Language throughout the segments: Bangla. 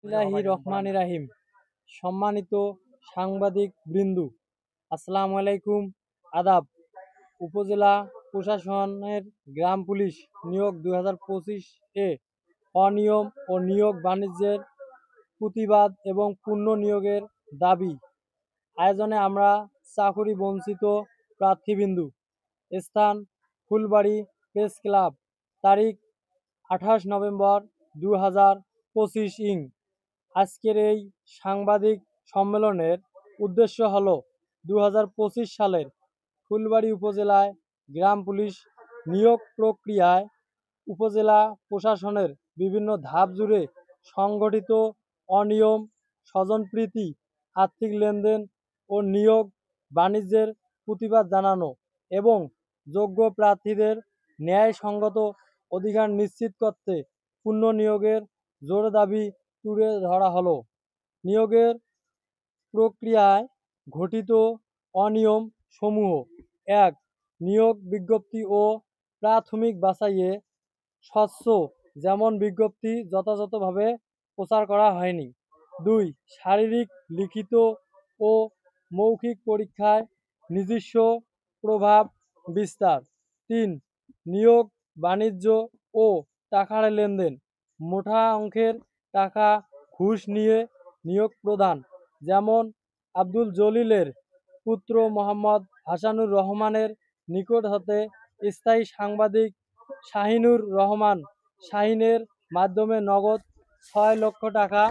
রহিম। সম্মানিত সাংবাদিক বৃন্দু, আসসালামু আলাইকুম, আদাব। উপজেলা প্রশাসনের গ্রাম পুলিশ নিয়োগ 2025 এ অনিয়ম ও নিয়োগ বাণিজ্যের প্রতিবাদ এবং পূর্ণ নিয়োগের দাবি আয়োজনে আমরা চাকুরি বঞ্চিত প্রার্থীবিন্দু, স্থান ফুলবাড়ি প্রেস ক্লাব, তারিখ 28 নভেম্বর 2025 আজকের এই সাংবাদিক সম্মেলনের উদ্দেশ্য হল 2025 সালের ফুলবাড়ি উপজেলায় গ্রাম পুলিশ নিয়োগ প্রক্রিয়ায় উপজেলা প্রশাসনের বিভিন্ন ধাপ জুড়ে সংগঠিত অনিয়ম, স্বজনপ্রীতি, আর্থিক লেনদেন ও নিয়োগ বাণিজ্যের প্রতিবাদ জানানো এবং যোগ্য প্রার্থীদের ন্যায়সঙ্গত অধিকার নিশ্চিত করতে পূর্ণ নিয়োগের জোর দাবি তুলে ধরা হলো। নিয়োগের প্রক্রিয়ায় ঘটিত অনিয়ম সমূহ: 1. নিয়োগ বিজ্ঞপ্তি ও প্রাথমিক বাছাইয়ে স্বচ্ছ যেমন বিজ্ঞপ্তি যথাযথভাবে প্রচার করা হয়নি। 2. শারীরিক, লিখিত ও মৌখিক পরীক্ষায় নিজস্ব প্রভাব বিস্তার। 3. নিয়োগ বাণিজ্য ও টাকার লেনদেন, মোটা অঙ্কের টাকা ঘুষ নিয়ে নিয়োগ প্রদান, যেমন আব্দুল জলিলের পুত্র মোহাম্মদ হাসানুর রহমানের নিকট হতে স্থায়ী সাংবাদিক শাহিনুর রহমান শাহিনের মাধ্যমে নগদ 6 লক্ষ টাকা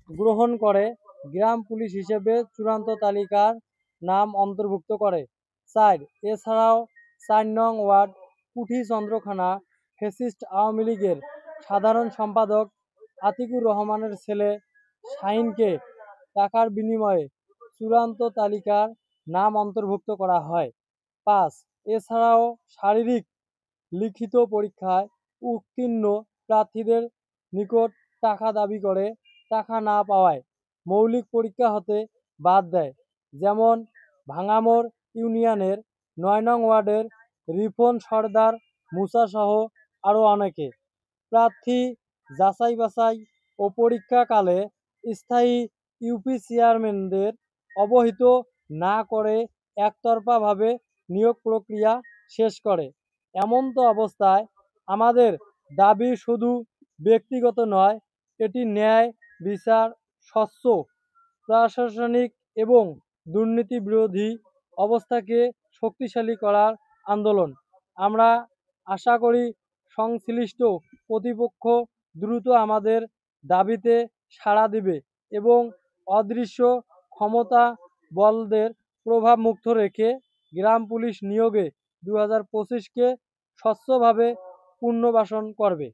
গ্রহণ করে গ্রাম পুলিশ হিসেবে চূড়ান্ত তালিকার নাম অন্তর্ভুক্ত করে। 4. এছাড়াও 4 নং ওয়ার্ড কুঠি চন্দ্রখানা ফ্যাসিস্ট আওয়ামী লীগের সাধারণ সম্পাদক আতিকুর রহমানের ছেলে শাহিনকে টাকার বিনিময়ে চূড়ান্ত তালিকার নাম অন্তর্ভুক্ত করা হয়। 5. এছাড়াও শারীরিক, লিখিত পরীক্ষায় উত্তীর্ণ প্রার্থীদের নিকট টাকা দাবি করে টাকা না পাওয়ায় মৌলিক পরীক্ষা হতে বাদ দেয়, যেমন ভাঙামোড় ইউনিয়নের 9 নং ওয়ার্ডের রিপন সর্দার, মুসাসহ আরও অনেকে। প্রার্থী যাচাই বাছাই ও পরীক্ষাকালে স্থায়ী ইউপি চেয়ারম্যানদের অবহিত না করে একতরফাভাবে নিয়োগ প্রক্রিয়া শেষ করে। এমতো অবস্থায় আমাদের দাবি শুধু ব্যক্তিগত নয়, এটি ন্যায় বিচার, স্বচ্ছ প্রশাসনিক এবং দুর্নীতি বিরোধী অবস্থাকে শক্তিশালী করার আন্দোলন। আমরা আশা করি সংশ্লিষ্ট কর্তৃপক্ষ দ্রুত আমাদের দাবিতে সাড়া দিবে এবং অদৃশ্য ক্ষমতা বলদের প্রভাব মুক্ত রেখে গ্রাম পুলিশ নিয়োগে 2025-কে স্বচ্ছভাবে পুনর্বাসন করবে।